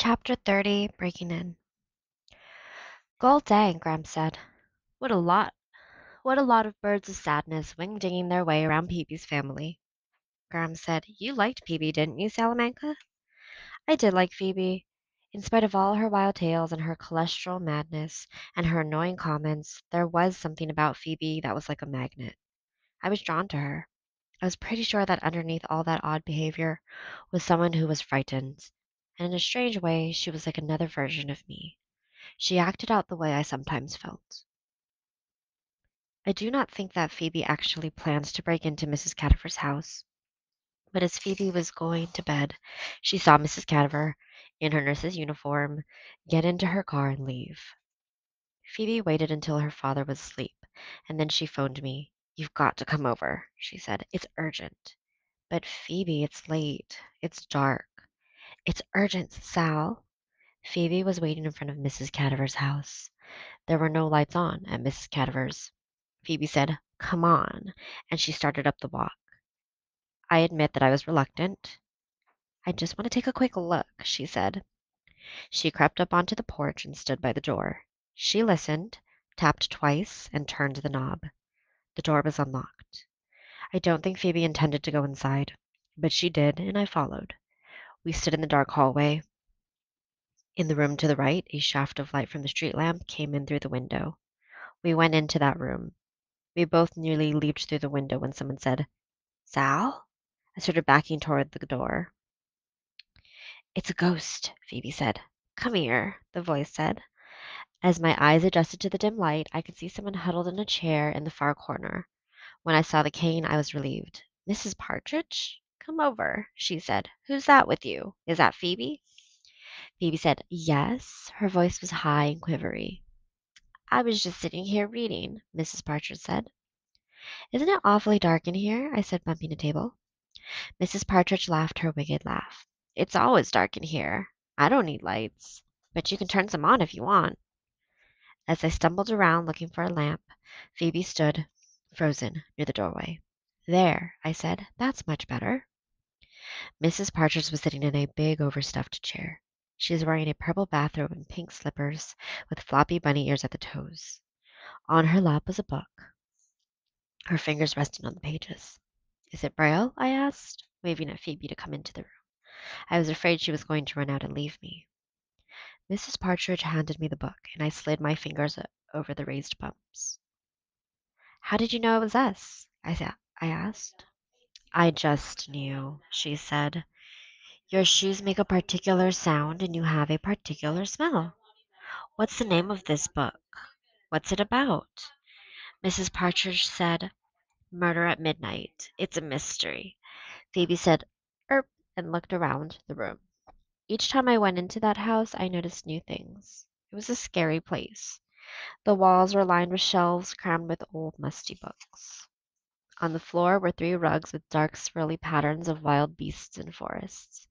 Chapter 30, Breaking In. Gull day, Graham said. What a lot. What a lot of birds of sadness wing-dinging their way around Peebee's family. Graham said, You liked Peebee, didn't you, Salamanca? I did like Phoebe. In spite of all her wild tales and her cholesterol madness and her annoying comments, there was something about Phoebe that was like a magnet. I was drawn to her. I was pretty sure that underneath all that odd behavior was someone who was frightened. And in a strange way, she was like another version of me. She acted out the way I sometimes felt. I do not think that Phoebe actually plans to break into Mrs. Cadaver's house, but as Phoebe was going to bed, she saw Mrs. Cadaver, in her nurse's uniform, get into her car and leave. Phoebe waited until her father was asleep, and then she phoned me. You've got to come over, she said. It's urgent. But Phoebe, it's late. It's dark. It's urgent, Sal. Phoebe was waiting in front of Mrs. Cadaver's house. There were no lights on at Mrs. Cadaver's. Phoebe said, Come on, and she started up the walk. I admit that I was reluctant. I just want to take a quick look, she said. She crept up onto the porch and stood by the door. She listened, tapped twice, and turned the knob. The door was unlocked. I don't think Phoebe intended to go inside, but she did, and I followed. We stood in the dark hallway. In the room to the right, a shaft of light from the street lamp came in through the window. We went into that room. We both nearly leaped through the window when someone said, Sal? I started backing toward the door. It's a ghost, Phoebe said. Come here, the voice said. As my eyes adjusted to the dim light, I could see someone huddled in a chair in the far corner. When I saw the cane, I was relieved. Mrs. Partridge? Come over, she said. Who's that with you? Is that Phoebe? Phoebe said, Yes. Her voice was high and quivery. I was just sitting here reading, Mrs. Partridge said. Isn't it awfully dark in here? I said, bumping a table. Mrs. Partridge laughed her wicked laugh. It's always dark in here. I don't need lights, but you can turn some on if you want. As I stumbled around looking for a lamp, Phoebe stood, frozen, near the doorway. There, I said, that's much better. Mrs. Partridge was sitting in a big overstuffed chair. She was wearing a purple bathrobe and pink slippers with floppy bunny ears at the toes. On her lap was a book, her fingers resting on the pages. Is it Braille? I asked, waving at Phoebe to come into the room. I was afraid she was going to run out and leave me. Mrs. Partridge handed me the book, and I slid my fingers over the raised bumps. How did you know it was us? I asked. I just knew, she said. Your shoes make a particular sound and you have a particular smell. What's the name of this book? What's it about? Mrs. Partridge said, Murder at Midnight. It's a mystery. Phoebe said, Erp, and looked around the room. Each time I went into that house, I noticed new things. It was a scary place. The walls were lined with shelves crammed with old, musty books. On the floor were three rugs with dark, swirly patterns of wild beasts and forests.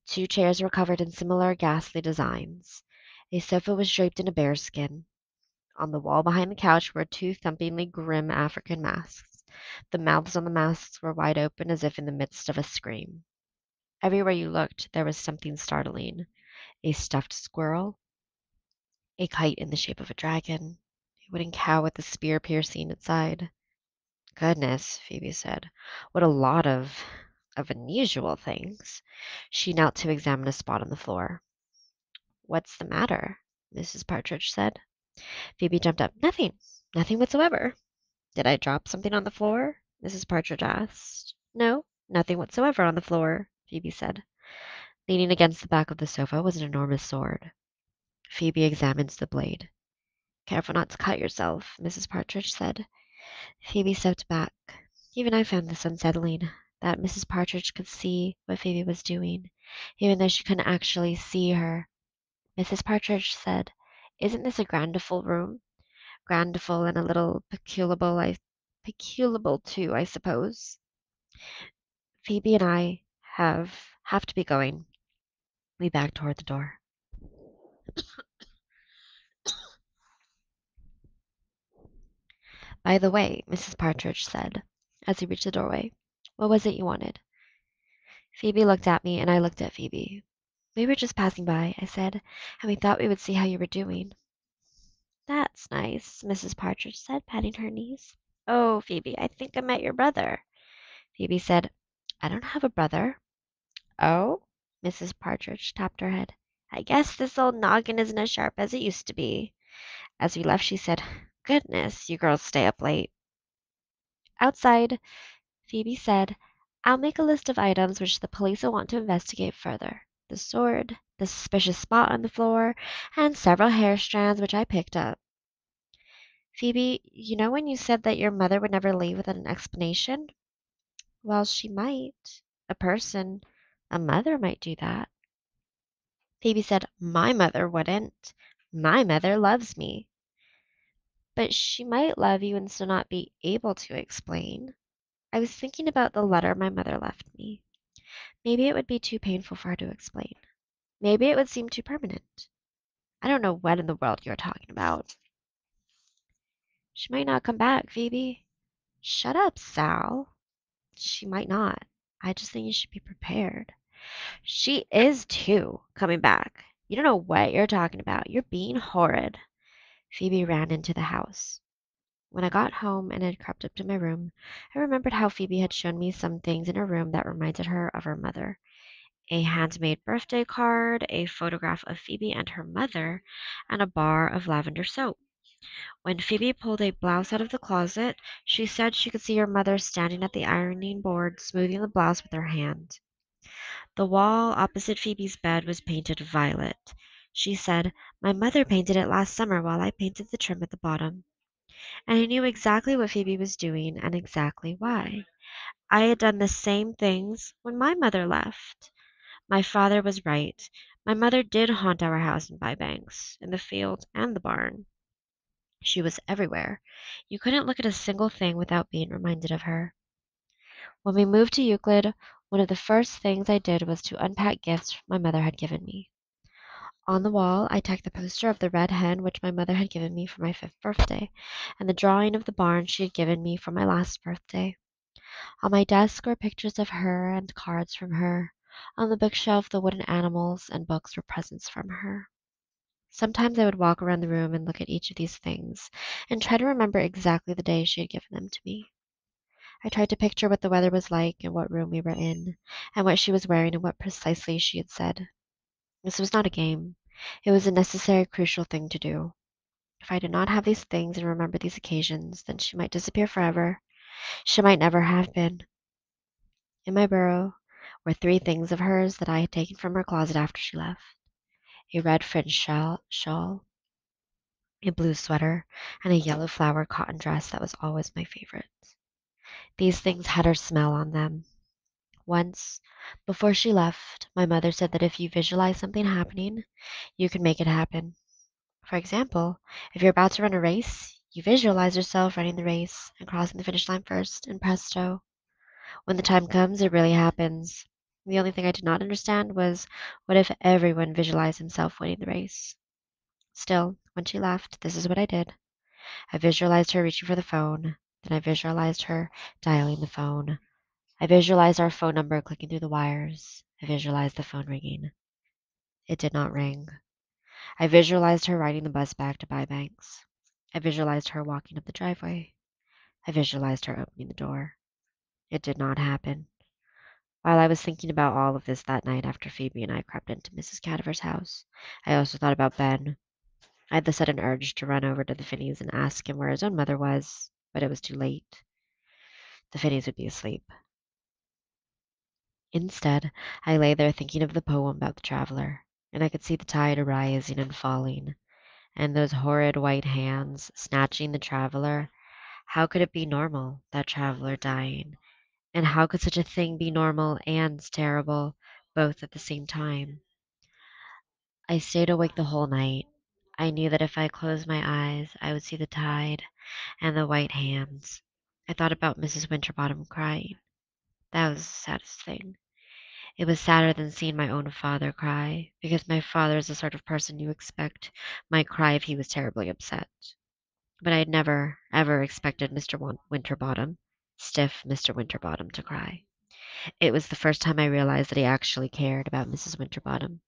Two chairs were covered in similar ghastly designs. A sofa was draped in a bearskin. On the wall behind the couch were two thumpingly grim African masks. The mouths on the masks were wide open as if in the midst of a scream. Everywhere you looked, there was something startling. A stuffed squirrel, a kite in the shape of a dragon, a wooden cow with a spear piercing its side. Goodness, Phoebe said. What a lot of unusual things. She knelt to examine a spot on the floor. What's the matter? Mrs. Partridge said. Phoebe jumped up. Nothing. Nothing whatsoever. Did I drop something on the floor? Mrs. Partridge asked. No, nothing whatsoever on the floor, Phoebe said. Leaning against the back of the sofa was an enormous sword. Phoebe examined the blade. Careful not to cut yourself, Mrs. Partridge said. Phoebe stepped back. Even I found this unsettling, that Mrs. Partridge could see what Phoebe was doing, even though she couldn't actually see her. Mrs. Partridge said, Isn't this a grandiful room? Grandiful and a little peculiable too, I suppose. Phoebe and I have to be going. We backed toward the door. By the way, Mrs. Partridge said, as we reached the doorway, what was it you wanted? Phoebe looked at me, and I looked at Phoebe. We were just passing by, I said, and we thought we would see how you were doing. That's nice, Mrs. Partridge said, patting her knees. Oh, Phoebe, I think I met your brother. Phoebe said, I don't have a brother. Oh? Mrs. Partridge tapped her head. I guess this old noggin isn't as sharp as it used to be. As we left, she said, Goodness, you girls stay up late. Outside, Phoebe said, I'll make a list of items which the police will want to investigate further. The sword, the suspicious spot on the floor, and several hair strands which I picked up. Phoebe, you know when you said that your mother would never leave without an explanation? Well, she might. A mother might do that. Phoebe said, My mother wouldn't. My mother loves me. But she might love you and still not be able to explain. I was thinking about the letter my mother left me. Maybe it would be too painful for her to explain. Maybe it would seem too permanent. I don't know what in the world you're talking about. She might not come back, Phoebe. Shut up, Sal. She might not. I just think you should be prepared. She is too, coming back. You don't know what you're talking about. You're being horrid. Phoebe ran into the house. When I got home and had crept up to my room, I remembered how Phoebe had shown me some things in her room that reminded her of her mother. A handmade birthday card, a photograph of Phoebe and her mother, and a bar of lavender soap. When Phoebe pulled a blouse out of the closet, she said she could see her mother standing at the ironing board, smoothing the blouse with her hand. The wall opposite Phoebe's bed was painted violet. She said, My mother painted it last summer while I painted the trim at the bottom. And I knew exactly what Phoebe was doing and exactly why. I had done the same things when my mother left. My father was right. My mother did haunt our house in Bybanks, in the field and the barn. She was everywhere. You couldn't look at a single thing without being reminded of her. When we moved to Euclid, one of the first things I did was to unpack gifts my mother had given me. On the wall, I tacked the poster of the red hen which my mother had given me for my 5th birthday, and the drawing of the barn she had given me for my last birthday. On my desk were pictures of her and cards from her. On the bookshelf, the wooden animals and books were presents from her. Sometimes I would walk around the room and look at each of these things and try to remember exactly the day she had given them to me. I tried to picture what the weather was like and what room we were in, and what she was wearing and what precisely she had said. This was not a game. It was a necessary, crucial thing to do. If I did not have these things and remember these occasions, then she might disappear forever. She might never have been. In my bureau were 3 things of hers that I had taken from her closet after she left: a red fringed shawl, a blue sweater, and a yellow flowered cotton dress that was always my favorite. These things had her smell on them. Once, before she left, my mother said that if you visualize something happening, you can make it happen. For example, if you're about to run a race, you visualize yourself running the race and crossing the finish line first, and presto, when the time comes, it really happens. The only thing I did not understand was what if everyone visualized himself winning the race? Still, when she left, this is what I did. I visualized her reaching for the phone, then I visualized her dialing the phone. I visualized our phone number clicking through the wires. I visualized the phone ringing. It did not ring. I visualized her riding the bus back to Bybanks. I visualized her walking up the driveway. I visualized her opening the door. It did not happen. While I was thinking about all of this that night after Phoebe and I crept into Mrs. Cadaver's house, I also thought about Ben. I had the sudden urge to run over to the Finneys and ask him where his own mother was, but it was too late. The Finneys would be asleep. Instead, I lay there thinking of the poem about the traveler, and I could see the tide rising and falling, and those horrid white hands snatching the traveler. How could it be normal, that traveler dying? And how could such a thing be normal and terrible, both at the same time? I stayed awake the whole night. I knew that if I closed my eyes, I would see the tide and the white hands. I thought about Mrs. Winterbottom crying. That was the saddest thing. It was sadder than seeing my own father cry, because my father is the sort of person you expect might cry if he was terribly upset. But I had never, ever expected Mr. Winterbottom, stiff Mr. Winterbottom, to cry. It was the first time I realized that he actually cared about Mrs. Winterbottom.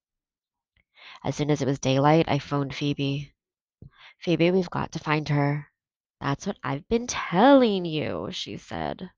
As soon as it was daylight, I phoned Phoebe. Phoebe, we've got to find her. That's what I've been telling you, she said.